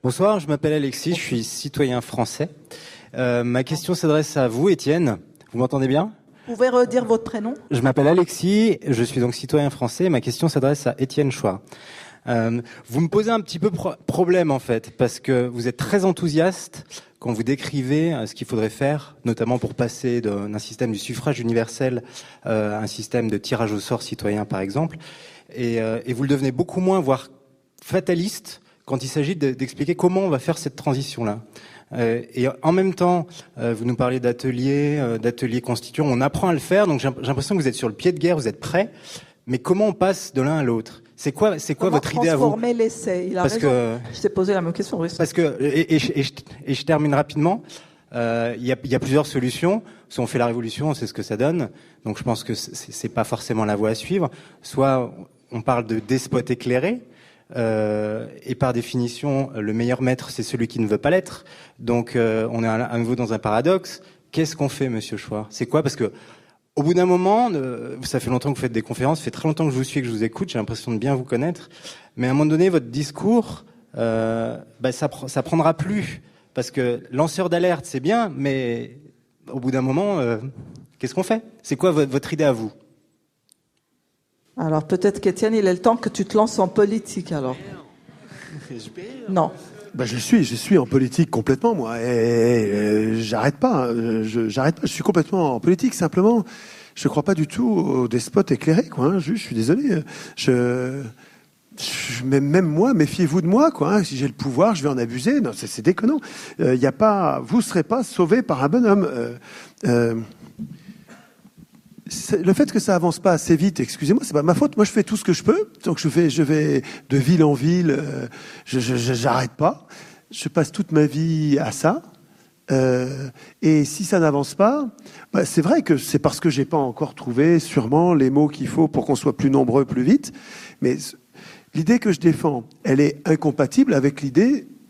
Bonsoir, je m'appelle Alexis, je suis citoyen français. Ma question s'adresse à vous, Étienne. Vous m'entendez bien ? Vous pouvez redire votre prénom ? Je m'appelle Alexis, je suis donc citoyen français. Ma question s'adresse à Étienne Chouard. Vous me posez un petit peu problème en fait, parce que vous êtes très enthousiaste quand vous décrivez ce qu'il faudrait faire, notamment pour passer d'un système du suffrage universel à un système de tirage au sort citoyen par exemple. Et vous le devenez beaucoup moins, voire fataliste, quand il s'agit d'expliquer comment on va faire cette transition-là. Et en même temps, vous nous parlez d'ateliers constituants, on apprend à le faire, donc j'ai l'impression que vous êtes sur le pied de guerre, vous êtes prêts, mais comment on passe de l'un à l'autre ? C'est quoi votre idée à vous ? Transformer l'essai. Il a raison. Je t'ai posé la même question. Oui. Parce que et je termine rapidement. Il y a plusieurs solutions. Soit on fait la révolution, on sait ce que ça donne. Donc je pense que c'est pas forcément la voie à suivre. Soit on parle de despote éclairé. Et par définition, le meilleur maître, c'est celui qui ne veut pas l'être. Donc, on est à nouveau dans un paradoxe. Qu'est-ce qu'on fait, Monsieur Chouard ? C'est quoi ? Parce que, au bout d'un moment, ça fait longtemps que vous faites des conférences, ça fait très longtemps que je vous suis et que je vous écoute. J'ai l'impression de bien vous connaître. Mais à un moment donné, votre discours, ça prendra plus. Parce que lanceur d'alerte, c'est bien, mais au bout d'un moment, qu'est-ce qu'on fait ? C'est quoi votre idée à vous ? Alors peut-être qu'Étienne, il est le temps que tu te lances en politique alors. Non. Je suis en politique complètement moi et j'arrête pas. J'arrête pas. Je suis complètement en politique. Simplement, je crois pas du tout aux despotes éclairés quoi. Hein. Je suis désolé. Même moi, méfiez-vous de moi quoi. Hein. Si j'ai le pouvoir, je vais en abuser. Non, c'est déconnant. Y a pas. Vous serez pas sauvé par un bonhomme. Le fait que ça avance pas assez vite, excusez-moi, c'est pas ma faute. Moi, je fais tout ce que je peux. Donc, je vais de ville en ville. J'arrête pas. Je passe toute ma vie à ça. Et si ça n'avance pas, c'est vrai que c'est parce que j'ai pas encore trouvé sûrement les mots qu'il faut pour qu'on soit plus nombreux plus vite. Mais l'idée que je défends, elle est incompatible avec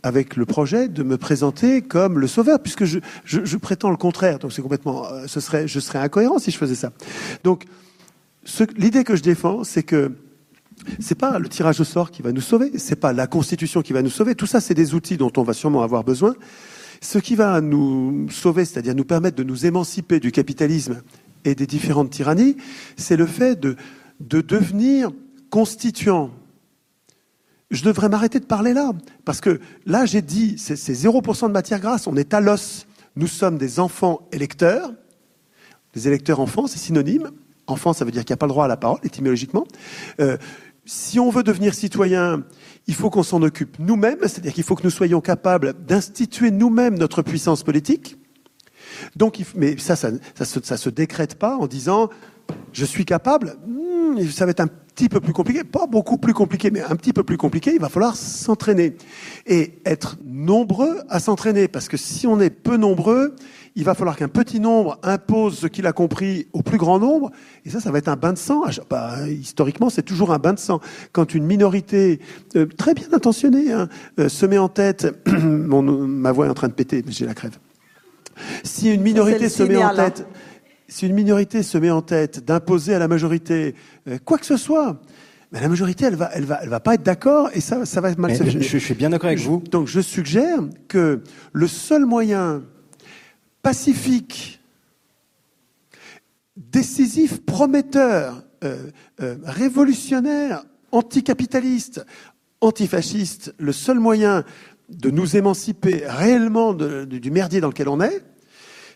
avec le projet de me présenter comme le sauveur, puisque je prétends le contraire. Donc c'est complètement, je serais incohérent si je faisais ça. Donc l'idée que je défends, c'est que c'est pas le tirage au sort qui va nous sauver, c'est pas la Constitution qui va nous sauver. Tout ça, c'est des outils dont on va sûrement avoir besoin. Ce qui va nous sauver, c'est-à-dire nous permettre de nous émanciper du capitalisme et des différentes tyrannies, c'est le fait de devenir constituant. Je devrais m'arrêter de parler là, parce que là, j'ai dit, c'est 0% de matière grasse, on est à l'os. Nous sommes des enfants électeurs, des électeurs enfants, c'est synonyme. Enfant, ça veut dire qu'il n'y a pas le droit à la parole, étymologiquement. Si on veut devenir citoyen, il faut qu'on s'en occupe nous-mêmes, c'est-à-dire qu'il faut que nous soyons capables d'instituer nous-mêmes notre puissance politique. Donc, mais ça se décrète pas en disant « je suis capable ». Ça va être un petit peu plus compliqué, pas beaucoup plus compliqué, mais un petit peu plus compliqué. Il va falloir s'entraîner et être nombreux à s'entraîner, parce que si on est peu nombreux, il va falloir qu'un petit nombre impose ce qu'il a compris au plus grand nombre, et ça va être un bain de sang. Historiquement, c'est toujours un bain de sang. Quand une minorité très bien intentionnée se met en tête, ma voix est en train de péter, mais j'ai la crève. Si une minorité se met en tête... Si une minorité se met en tête d'imposer à la majorité quoi que ce soit, mais la majorité, elle va pas être d'accord et ça va mal se finir. Je suis bien d'accord avec vous. Donc je suggère que le seul moyen pacifique, décisif, prometteur, révolutionnaire, anticapitaliste, antifasciste, le seul moyen de nous émanciper réellement du merdier dans lequel on est,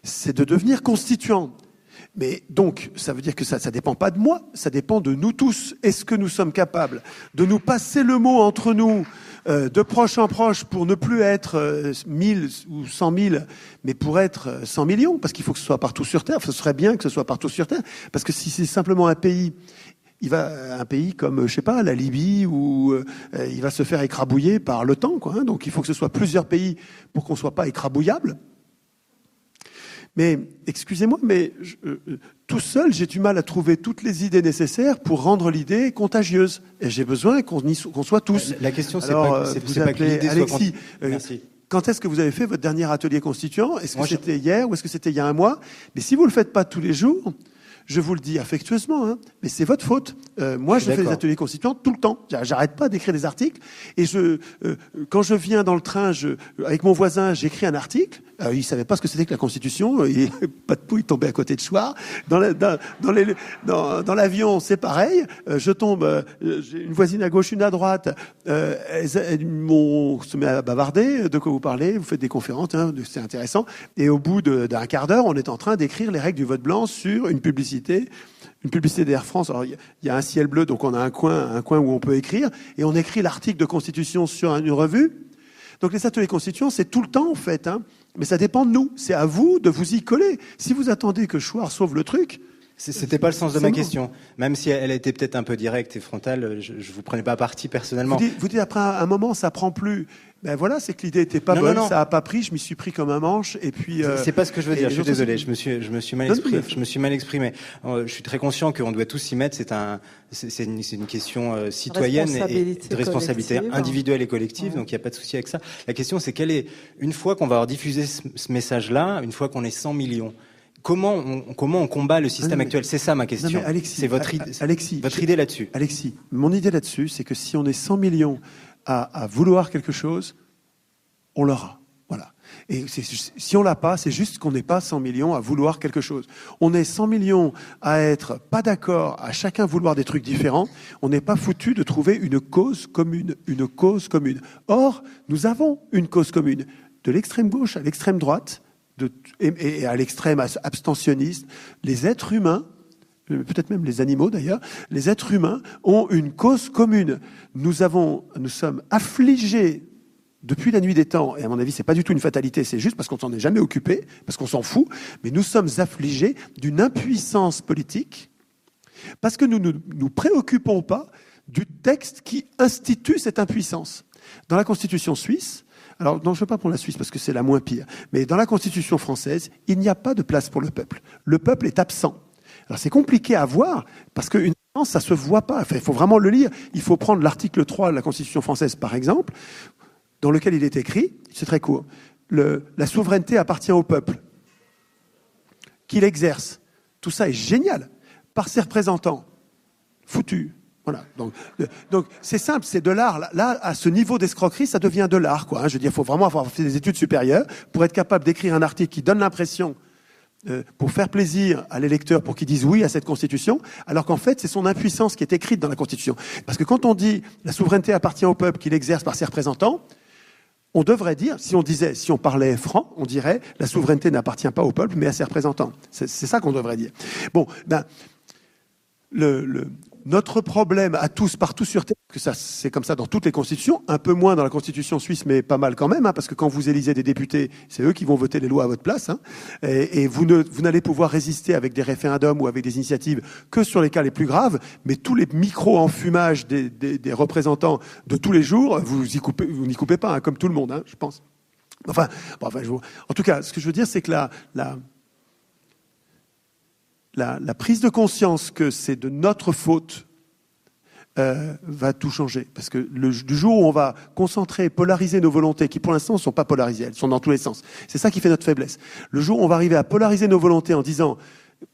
c'est de devenir constituant. Mais donc, ça veut dire que ça dépend pas de moi, ça dépend de nous tous. Est-ce que nous sommes capables de nous passer le mot entre nous, de proche en proche, pour ne plus être 1000 ou 100 000, mais pour être 100 millions, parce qu'il faut que ce soit partout sur Terre. Ce serait bien que ce soit partout sur Terre, parce que si c'est simplement un pays, un pays comme, je sais pas, la Libye, où il va se faire écrabouiller par l'OTAN, quoi. Hein, donc il faut que ce soit plusieurs pays pour qu'on soit pas écrabouillable. Mais, excusez-moi, mais tout seul, j'ai du mal à trouver toutes les idées nécessaires pour rendre l'idée contagieuse. Et j'ai besoin qu'on soit tous. La question, c'est pas que l'idée soit Alexis, Merci. Quand est-ce que vous avez fait votre dernier atelier constituant ? Est-ce que c'était hier ou est-ce que c'était il y a un mois ? Mais si vous le faites pas tous les jours, je vous le dis affectueusement, hein, mais c'est votre faute. Moi, je fais des ateliers constituants tout le temps. J'arrête pas d'écrire des articles. Et quand je viens dans le train, avec mon voisin, j'écris un article. Il savait pas ce que c'était que la Constitution. Pas de pouille, il tombait à côté de Chouard. Dans l'avion, c'est pareil. Je tombe, j'ai une voisine à gauche, une à droite. On se met à bavarder. De quoi vous parlez? Vous faites des conférences, hein, c'est intéressant. Et au bout d'un quart d'heure, on est en train d'écrire les règles du vote blanc sur une publicité d'Air France. Alors, il y a un ciel bleu, donc on a un coin où on peut écrire. Et on écrit l'article de Constitution sur une revue. Donc les ateliers constituants, c'est tout le temps en fait, hein. Mais ça dépend de nous. C'est à vous de vous y coller. Si vous attendez que Chouard sauve le truc... C'était pas le sens de ma question. Même si elle a été peut-être un peu directe et frontale, je vous prenais pas parti personnellement. Vous dites après un moment, ça prend plus. Ben voilà, c'est que l'idée était pas bonne, ça a pas pris, je m'y suis pris comme un manche, et puis... C'est pas ce que je veux dire, je suis désolé, je me suis mal exprimé. Je suis très conscient qu'on doit tous s'y mettre, c'est une question citoyenne et de responsabilité individuelle et collective, donc il n'y a pas de souci avec ça. La question, c'est une fois qu'on va avoir diffusé ce message-là, une fois qu'on est 100 millions, comment on combat le système actuel? C'est ça ma question. Alexis, c'est votre idée là-dessus. Alexis, mon idée là-dessus, c'est que si on est 100 millions à vouloir quelque chose, on l'aura. Voilà. Et si on l'a pas, c'est juste qu'on n'est pas 100 millions à vouloir quelque chose. On est 100 millions à être pas d'accord, à chacun vouloir des trucs différents. On n'est pas foutu de trouver une cause commune. Or, nous avons une cause commune. De l'extrême gauche à l'extrême droite, et à l'extrême abstentionniste, les êtres humains, peut-être même les animaux d'ailleurs, les êtres humains ont une cause commune. Nous sommes affligés depuis la nuit des temps, et à mon avis, c'est pas du tout une fatalité, c'est juste parce qu'on s'en est jamais occupé, parce qu'on s'en fout, mais nous sommes affligés d'une impuissance politique, parce que nous ne nous préoccupons pas du texte qui institue cette impuissance. Dans la Constitution suisse, alors, non, je ne veux pas prendre la Suisse parce que c'est la moins pire, mais dans la Constitution française, il n'y a pas de place pour le peuple. Le peuple est absent. Alors, c'est compliqué à voir parce qu'une sens, ça ne se voit pas. Enfin, il faut vraiment le lire. Il faut prendre l'article 3 de la Constitution française, par exemple, dans lequel il est écrit, c'est très court, la souveraineté appartient au peuple, qu'il exerce. Tout ça est génial, par ses représentants, foutus. Voilà. Donc c'est simple, c'est de l'art. Là, à ce niveau d'escroquerie, ça devient de l'art, quoi. Je veux dire, il faut vraiment avoir fait des études supérieures pour être capable d'écrire un article qui donne l'impression, pour faire plaisir à l'électeur, pour qu'il dise oui à cette Constitution, alors qu'en fait, c'est son impuissance qui est écrite dans la Constitution. Parce que quand on dit la souveraineté appartient au peuple, qu'il exerce par ses représentants, on devrait dire, si on parlait franc, on dirait la souveraineté n'appartient pas au peuple, mais à ses représentants. C'est ça qu'on devrait dire. Bon, notre problème à tous, partout sur Terre, que ça, c'est comme ça dans toutes les constitutions, un peu moins dans la constitution suisse, mais pas mal quand même, hein, parce que quand vous élisez des députés, c'est eux qui vont voter les lois à votre place, hein, et vous n'allez pouvoir résister avec des référendums ou avec des initiatives que sur les cas les plus graves, mais tous les micro-enfumages des représentants de tous les jours, vous n'y coupez pas, hein, comme tout le monde, hein, je pense. En tout cas, ce que je veux dire, c'est que la prise de conscience que c'est de notre faute va tout changer. Parce que du jour où on va concentrer, polariser nos volontés, qui pour l'instant ne sont pas polarisées, elles sont dans tous les sens. C'est ça qui fait notre faiblesse. Le jour où on va arriver à polariser nos volontés en disant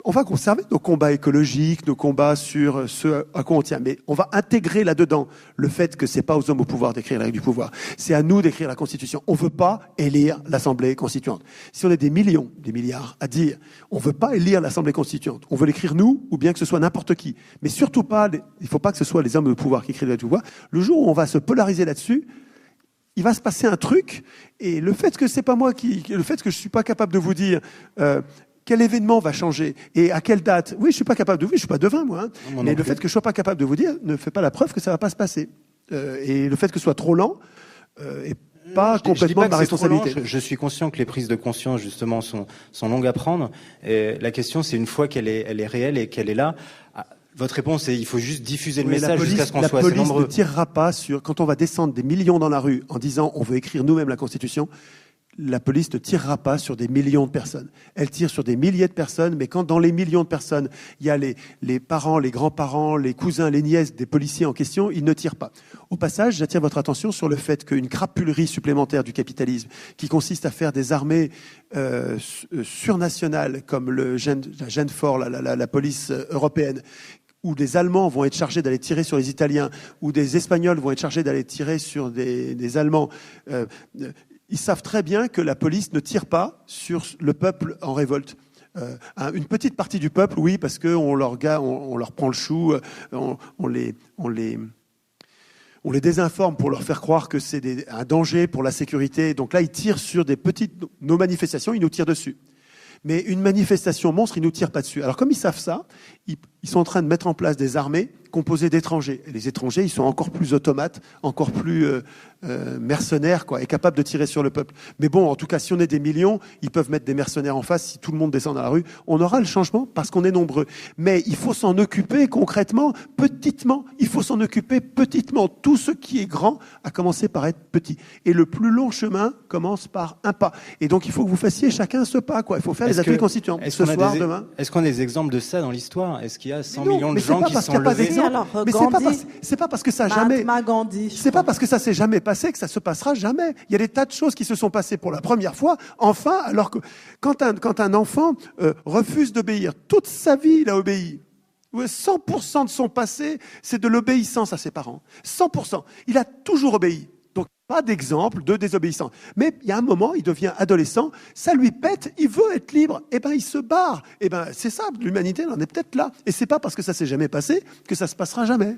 on va conserver nos combats écologiques, nos combats sur ce à quoi on tient, mais on va intégrer là-dedans le fait que c'est pas aux hommes au pouvoir d'écrire la règle du pouvoir. C'est à nous d'écrire la Constitution. On veut pas élire l'Assemblée constituante. Si on est des millions, des milliards à dire, on veut pas élire l'Assemblée constituante. On veut l'écrire nous, ou bien que ce soit n'importe qui. Mais surtout pas, il faut pas que ce soit les hommes au pouvoir qui écrivent la règle du pouvoir. Le jour où on va se polariser là-dessus, il va se passer un truc, et le fait que c'est pas moi le fait que je suis pas capable de vous dire, quel événement va changer et à quelle date? Oui, je suis pas capable de vous dire, je suis pas devin, moi. Hein. Mais le fait que je sois pas capable de vous dire ne fait pas la preuve que ça va pas se passer. Et le fait que ce soit trop lent est pas complètement de ma responsabilité. Je suis conscient que les prises de conscience, justement, sont longues à prendre. Et la question, c'est une fois qu'elle est réelle et qu'elle est là, votre réponse est il faut juste diffuser le message jusqu'à ce qu'on soit assez nombreux. La police ne tirera pas sur, quand on va descendre des millions dans la rue en disant on veut écrire nous-mêmes la Constitution, la police ne tirera pas sur des millions de personnes. Elle tire sur des milliers de personnes, mais quand dans les millions de personnes, il y a les parents, les grands-parents, les cousins, les nièces des policiers en question, ils ne tirent pas. Au passage, j'attire votre attention sur le fait qu'une crapulerie supplémentaire du capitalisme, qui consiste à faire des armées surnationales, comme la GENFOR, la police européenne, où des Allemands vont être chargés d'aller tirer sur les Italiens, où des Espagnols vont être chargés d'aller tirer sur des Allemands, ils savent très bien que la police ne tire pas sur le peuple en révolte. Une petite partie du peuple, oui, parce qu'on leur prend le chou, on les désinforme pour leur faire croire que c'est un danger pour la sécurité. Donc là, ils tirent sur nos manifestations, ils nous tirent dessus. Mais une manifestation monstre, ils ne nous tirent pas dessus. Alors comme ils savent ça, ils sont en train de mettre en place des armées composées d'étrangers. Et les étrangers, ils sont encore plus automates, encore plus mercenaires, quoi, et capables de tirer sur le peuple. Mais bon, en tout cas, si on est des millions, ils peuvent mettre des mercenaires en face. Si tout le monde descend dans la rue, on aura le changement parce qu'on est nombreux. Mais il faut s'en occuper concrètement, petitement. Il faut s'en occuper petitement. Tout ce qui est grand a commencé par être petit. Et le plus long chemin commence par un pas. Et donc, il faut que vous fassiez chacun ce pas, quoi. Il faut faire les ateliers constituants. Ce soir, demain. Est-ce qu'on a des exemples de ça dans l'histoire? Est-ce qu'il y a 100 millions de gens qui sont levés? Mais c'est pas parce que ça jamais. C'est pas parce que ça s'est jamais passé que ça se passera jamais. Il y a des tas de choses qui se sont passées pour la première fois. Enfin, alors que quand un enfant refuse d'obéir, toute sa vie il a obéi. 100% de son passé, c'est de l'obéissance à ses parents. 100%. Il a toujours obéi. Donc, pas d'exemple de désobéissance. Mais il y a un moment, il devient adolescent, ça lui pète, il veut être libre, et ben il se barre. Et ben c'est ça, l'humanité, elle en est peut-être là. Et c'est pas parce que ça s'est jamais passé que ça se passera jamais.